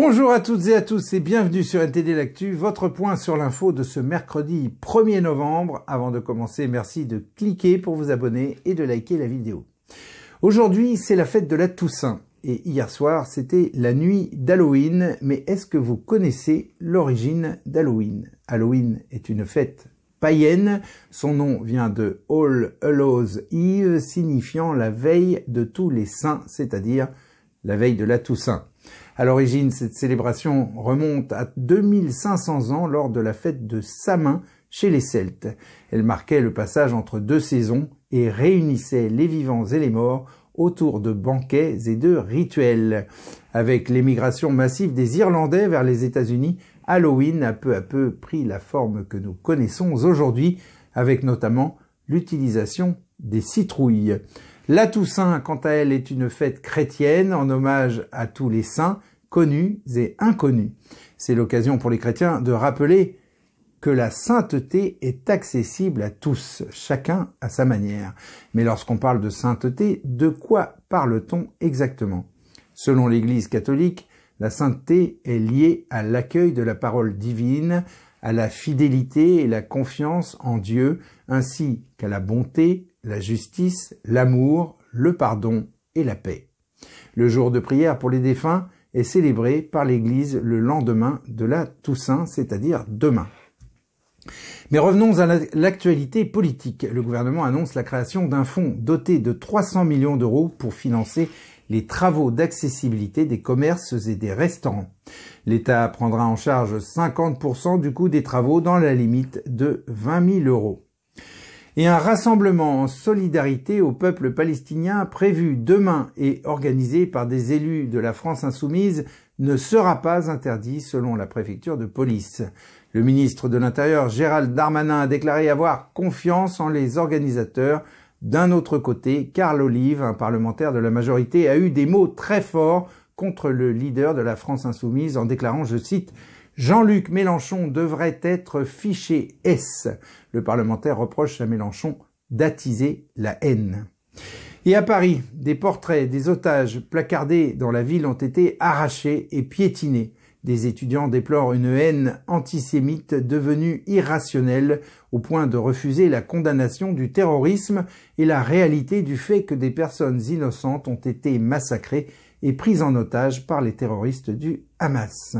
Bonjour à toutes et à tous et bienvenue sur NTD L'Actu, votre point sur l'info de ce mercredi 1er novembre. Avant de commencer, merci de cliquer pour vous abonner et de liker la vidéo. Aujourd'hui, c'est la fête de la Toussaint et hier soir, c'était la nuit d'Halloween. Mais est-ce que vous connaissez l'origine d'Halloween? Halloween est une fête païenne. Son nom vient de All Hallows Eve, signifiant la veille de tous les saints, c'est-à-dire la veille de la Toussaint. À l'origine, cette célébration remonte à 2500 ans lors de la fête de Samin chez les Celtes. Elle marquait le passage entre deux saisons et réunissait les vivants et les morts autour de banquets et de rituels. Avec l'émigration massive des Irlandais vers les États-Unis, Halloween a peu à peu pris la forme que nous connaissons aujourd'hui, avec notamment l'utilisation des citrouilles. La Toussaint, quant à elle, est une fête chrétienne en hommage à tous les saints, connus et inconnus. C'est l'occasion pour les chrétiens de rappeler que la sainteté est accessible à tous, chacun à sa manière. Mais lorsqu'on parle de sainteté, de quoi parle-t-on exactement? Selon l'Église catholique, la sainteté est liée à l'accueil de la parole divine, à la fidélité et la confiance en Dieu, ainsi qu'à la bonté, la justice, l'amour, le pardon et la paix. Le jour de prière pour les défunts est célébré par l'Église le lendemain de la Toussaint, c'est-à-dire demain. Mais revenons à l'actualité politique. Le gouvernement annonce la création d'un fonds doté de 300 millions d'euros pour financer les travaux d'accessibilité des commerces et des restaurants. L'État prendra en charge 50% du coût des travaux dans la limite de 20 000 euros. Et un rassemblement en solidarité au peuple palestinien prévu demain et organisé par des élus de la France insoumise ne sera pas interdit selon la préfecture de police. Le ministre de l'Intérieur Gérald Darmanin a déclaré avoir confiance en les organisateurs. D'un autre côté, Carl Olive, un parlementaire de la majorité, a eu des mots très forts contre le leader de la France insoumise en déclarant, je cite, « Jean-Luc Mélenchon devrait être fiché S ». Le parlementaire reproche à Mélenchon d'attiser la haine. Et à Paris, des portraits des otages placardés dans la ville ont été arrachés et piétinés. Des étudiants déplorent une haine antisémite devenue irrationnelle au point de refuser la condamnation du terrorisme et la réalité du fait que des personnes innocentes ont été massacrées et prises en otage par les terroristes du Hamas.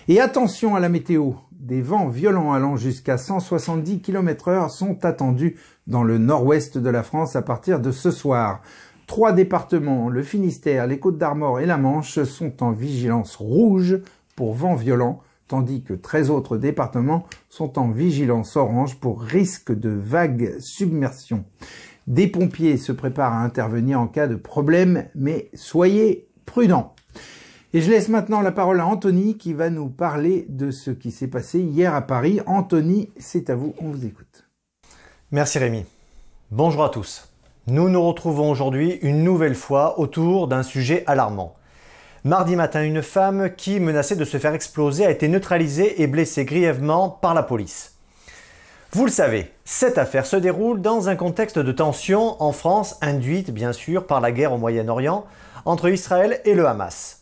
Et attention à la météo, des vents violents allant jusqu'à 170 km/h sont attendus dans le nord-ouest de la France à partir de ce soir. 3 départements, le Finistère, les Côtes-d'Armor et la Manche, sont en vigilance rouge pour vents violents, tandis que 13 autres départements sont en vigilance orange pour risque de vagues submersion. Des pompiers se préparent à intervenir en cas de problème, mais soyez prudents. Et je laisse maintenant la parole à Anthony qui va nous parler de ce qui s'est passé hier à Paris. Anthony, c'est à vous, on vous écoute. Merci Rémi. Bonjour à tous. Nous nous retrouvons aujourd'hui une nouvelle fois autour d'un sujet alarmant. Mardi matin, une femme qui menaçait de se faire exploser a été neutralisée et blessée grièvement par la police. Vous le savez, cette affaire se déroule dans un contexte de tension en France, induite bien sûr par la guerre au Moyen-Orient entre Israël et le Hamas.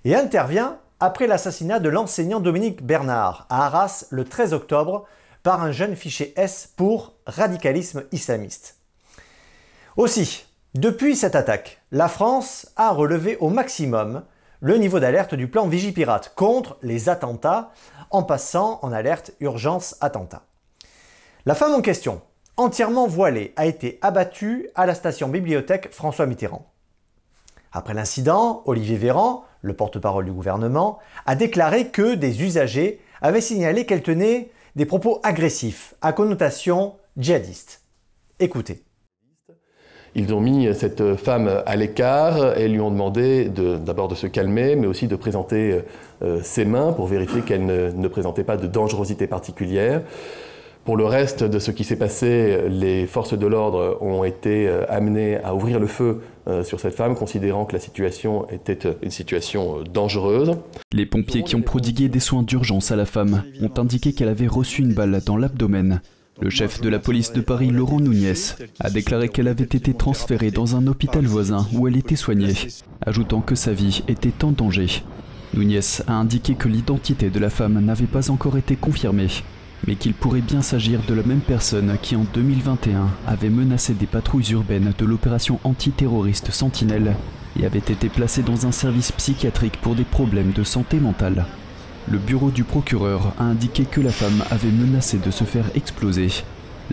Et intervient après l'assassinat de l'enseignant Dominique Bernard à Arras le 13 octobre par un jeune fiché S pour radicalisme islamiste. Aussi, depuis cette attaque, la France a relevé au maximum le niveau d'alerte du plan Vigipirate contre les attentats en passant en alerte urgence attentat. La femme en question, entièrement voilée, a été abattue à la station bibliothèque François Mitterrand. Après l'incident, Olivier Véran, le porte-parole du gouvernement, a déclaré que des usagers avaient signalé qu'elle tenait des propos agressifs à connotation djihadiste. Écoutez. Ils ont mis cette femme à l'écart et lui ont demandé d'abord de se calmer, mais aussi de présenter ses mains pour vérifier qu'elle ne présentait pas de dangerosité particulière. Pour le reste de ce qui s'est passé, les forces de l'ordre ont été amenées à ouvrir le feu sur cette femme, considérant que la situation était une situation dangereuse. Les pompiers qui ont prodigué des soins d'urgence à la femme ont indiqué qu'elle avait reçu une balle dans l'abdomen. Le chef de la police de Paris, Laurent Nunez, a déclaré qu'elle avait été transférée dans un hôpital voisin où elle était soignée, ajoutant que sa vie était en danger. Nunez a indiqué que l'identité de la femme n'avait pas encore été confirmée, mais qu'il pourrait bien s'agir de la même personne qui en 2021 avait menacé des patrouilles urbaines de l'opération antiterroriste Sentinelle et avait été placée dans un service psychiatrique pour des problèmes de santé mentale. Le bureau du procureur a indiqué que la femme avait menacé de se faire exploser.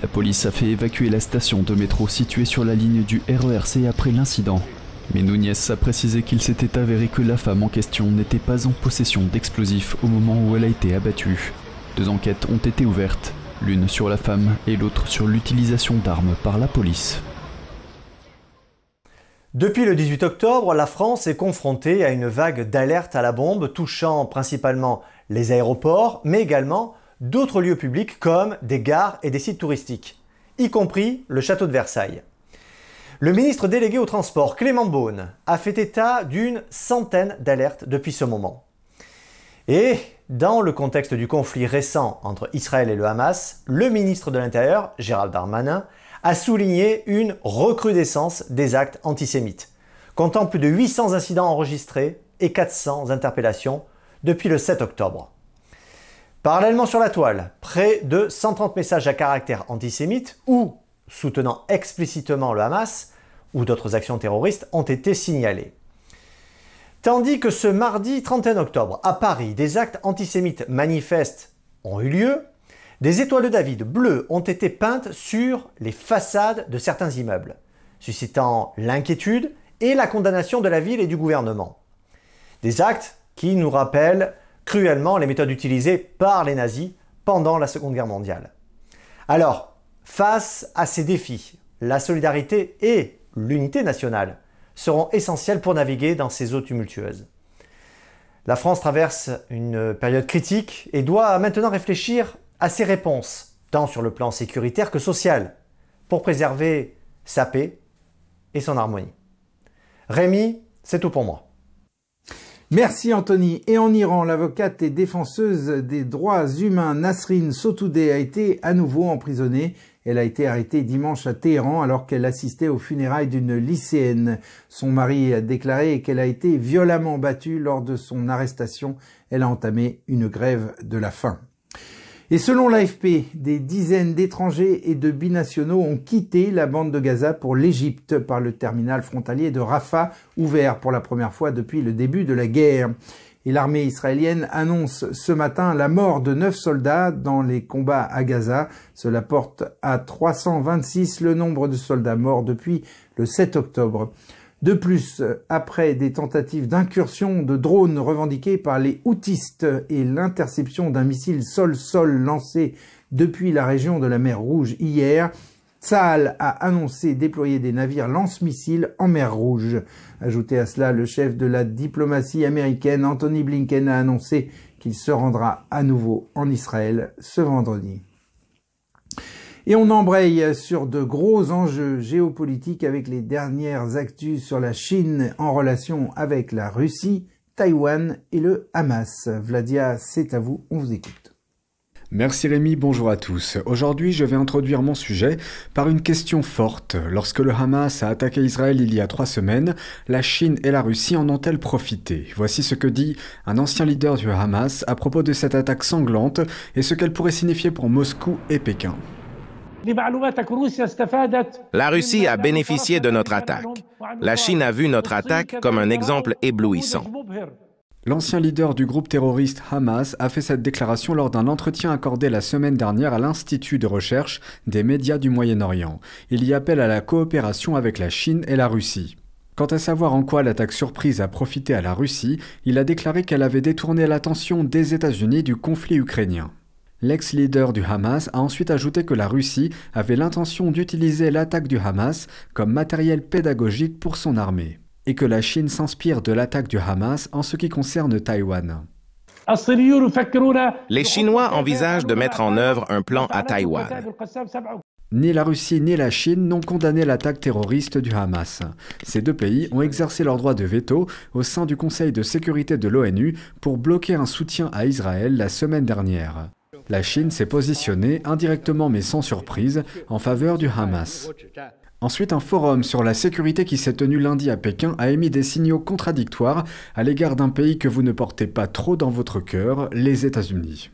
La police a fait évacuer la station de métro située sur la ligne du RERC après l'incident. Mais Nunez a précisé qu'il s'était avéré que la femme en question n'était pas en possession d'explosifs au moment où elle a été abattue. 2 enquêtes ont été ouvertes, l'une sur la femme et l'autre sur l'utilisation d'armes par la police. Depuis le 18 octobre, la France est confrontée à une vague d'alertes à la bombe touchant principalement les aéroports, mais également d'autres lieux publics comme des gares et des sites touristiques, y compris le château de Versailles. Le ministre délégué au transport, Clément Beaune, a fait état d'une centaine d'alertes depuis ce moment. Et dans le contexte du conflit récent entre Israël et le Hamas, le ministre de l'Intérieur, Gérald Darmanin, a souligné une recrudescence des actes antisémites, comptant plus de 800 incidents enregistrés et 400 interpellations depuis le 7 octobre. Parallèlement sur la toile, près de 130 messages à caractère antisémite ou soutenant explicitement le Hamas ou d'autres actions terroristes ont été signalés. Tandis que ce mardi 31 octobre, à Paris, des actes antisémites manifestes ont eu lieu, des étoiles de David bleues ont été peintes sur les façades de certains immeubles, suscitant l'inquiétude et la condamnation de la ville et du gouvernement. Des actes qui nous rappellent cruellement les méthodes utilisées par les nazis pendant la Seconde Guerre mondiale. Alors, face à ces défis, la solidarité et l'unité nationale seront essentielles pour naviguer dans ces eaux tumultueuses. La France traverse une période critique et doit maintenant réfléchir à ses réponses, tant sur le plan sécuritaire que social, pour préserver sa paix et son harmonie. Rémi, c'est tout pour moi. Merci Anthony. Et en Iran, l'avocate et défenseuse des droits humains Nasrin Sotoudeh a été à nouveau emprisonnée. Elle a été arrêtée dimanche à Téhéran alors qu'elle assistait aux funérailles d'une lycéenne. Son mari a déclaré qu'elle a été violemment battue lors de son arrestation. Elle a entamé une grève de la faim. Et selon l'AFP, des dizaines d'étrangers et de binationaux ont quitté la bande de Gaza pour l'Égypte par le terminal frontalier de Rafah, ouvert pour la première fois depuis le début de la guerre. Et l'armée israélienne annonce ce matin la mort de 9 soldats dans les combats à Gaza. Cela porte à 326 le nombre de soldats morts depuis le 7 octobre. De plus, après des tentatives d'incursion de drones revendiquées par les Houthistes et l'interception d'un missile sol-sol lancé depuis la région de la mer Rouge hier, Tsahal a annoncé déployer des navires lance-missiles en mer Rouge. Ajouté à cela, le chef de la diplomatie américaine, Anthony Blinken, a annoncé qu'il se rendra à nouveau en Israël ce vendredi. Et on embraye sur de gros enjeux géopolitiques avec les dernières actus sur la Chine en relation avec la Russie, Taïwan et le Hamas. Vladia, c'est à vous, on vous écoute. Merci Rémi, bonjour à tous. Aujourd'hui, je vais introduire mon sujet par une question forte. Lorsque le Hamas a attaqué Israël il y a 3 semaines, la Chine et la Russie en ont-elles profité? Voici ce que dit un ancien leader du Hamas à propos de cette attaque sanglante et ce qu'elle pourrait signifier pour Moscou et Pékin. La Russie a bénéficié de notre attaque. La Chine a vu notre attaque comme un exemple éblouissant. L'ancien leader du groupe terroriste Hamas a fait cette déclaration lors d'un entretien accordé la semaine dernière à l'Institut de recherche des médias du Moyen-Orient. Il y appelle à la coopération avec la Chine et la Russie. Quant à savoir en quoi l'attaque surprise a profité à la Russie, il a déclaré qu'elle avait détourné l'attention des États-Unis du conflit ukrainien. L'ex-leader du Hamas a ensuite ajouté que la Russie avait l'intention d'utiliser l'attaque du Hamas comme matériel pédagogique pour son armée, et que la Chine s'inspire de l'attaque du Hamas en ce qui concerne Taïwan. Les Chinois envisagent de mettre en œuvre un plan à Taïwan. Ni la Russie ni la Chine n'ont condamné l'attaque terroriste du Hamas. Ces deux pays ont exercé leur droit de veto au sein du Conseil de sécurité de l'ONU pour bloquer un soutien à Israël la semaine dernière. La Chine s'est positionnée, indirectement mais sans surprise, en faveur du Hamas. Ensuite, un forum sur la sécurité qui s'est tenu lundi à Pékin a émis des signaux contradictoires à l'égard d'un pays que vous ne portez pas trop dans votre cœur, les États-Unis.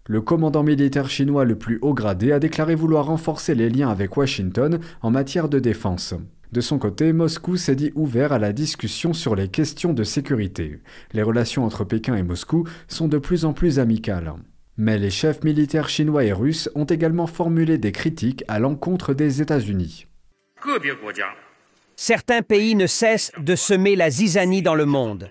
Le commandant militaire chinois le plus haut gradé a déclaré vouloir renforcer les liens avec Washington en matière de défense. De son côté, Moscou s'est dit ouvert à la discussion sur les questions de sécurité. Les relations entre Pékin et Moscou sont de plus en plus amicales. Mais les chefs militaires chinois et russes ont également formulé des critiques à l'encontre des États-Unis. Certains pays ne cessent de semer la zizanie dans le monde.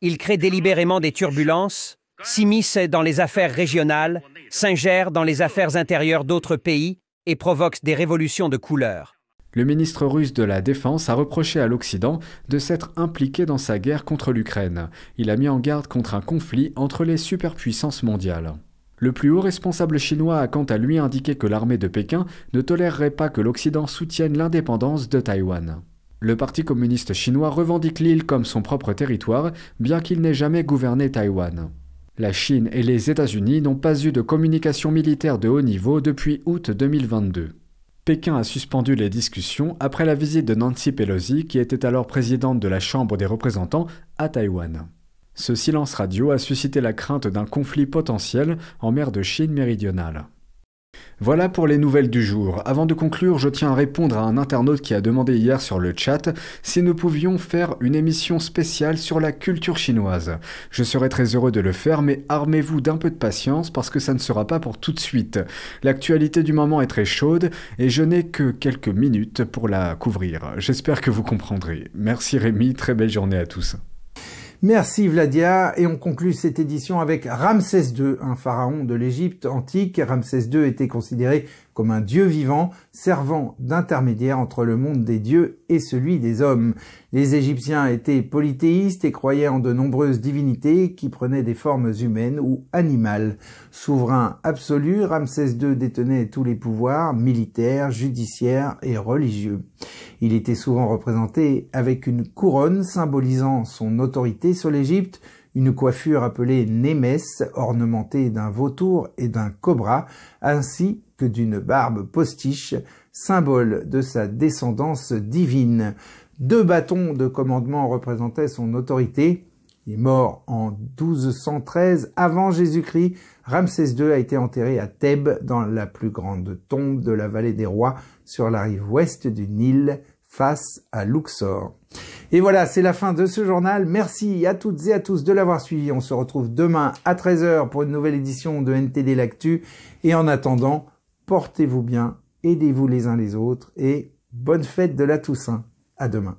Ils créent délibérément des turbulences, s'immiscent dans les affaires régionales, s'ingèrent dans les affaires intérieures d'autres pays et provoquent des révolutions de couleur. Le ministre russe de la Défense a reproché à l'Occident de s'être impliqué dans sa guerre contre l'Ukraine. Il a mis en garde contre un conflit entre les superpuissances mondiales. Le plus haut responsable chinois a quant à lui indiqué que l'armée de Pékin ne tolérerait pas que l'Occident soutienne l'indépendance de Taïwan. Le Parti communiste chinois revendique l'île comme son propre territoire, bien qu'il n'ait jamais gouverné Taïwan. La Chine et les États-Unis n'ont pas eu de communication militaire de haut niveau depuis août 2022. Pékin a suspendu les discussions après la visite de Nancy Pelosi, qui était alors présidente de la Chambre des représentants, à Taïwan. Ce silence radio a suscité la crainte d'un conflit potentiel en mer de Chine méridionale. Voilà pour les nouvelles du jour. Avant de conclure, je tiens à répondre à un internaute qui a demandé hier sur le chat si nous pouvions faire une émission spéciale sur la culture chinoise. Je serais très heureux de le faire, mais armez-vous d'un peu de patience parce que ça ne sera pas pour tout de suite. L'actualité du moment est très chaude et je n'ai que quelques minutes pour la couvrir. J'espère que vous comprendrez. Merci Rémi, très belle journée à tous. Merci Vladia, et on conclut cette édition avec Ramsès II, un pharaon de l'Égypte antique. Ramsès II était considéré comme un dieu vivant, servant d'intermédiaire entre le monde des dieux et celui des hommes. Les Égyptiens étaient polythéistes et croyaient en de nombreuses divinités qui prenaient des formes humaines ou animales. Souverain absolu, Ramsès II détenait tous les pouvoirs militaires, judiciaires et religieux. Il était souvent représenté avec une couronne symbolisant son autorité sur l'Égypte, une coiffure appelée némès, ornementée d'un vautour et d'un cobra, ainsi que d'une barbe postiche, symbole de sa descendance divine. 2 bâtons de commandement représentaient son autorité. Il est mort en 1213 avant Jésus-Christ. Ramsès II a été enterré à Thèbes, dans la plus grande tombe de la vallée des rois, sur la rive ouest du Nil, face à Luxor. Et voilà, c'est la fin de ce journal. Merci à toutes et à tous de l'avoir suivi. On se retrouve demain à 13 h pour une nouvelle édition de NTD L'Actu. Et en attendant, portez-vous bien, aidez-vous les uns les autres et bonne fête de la Toussaint. À demain.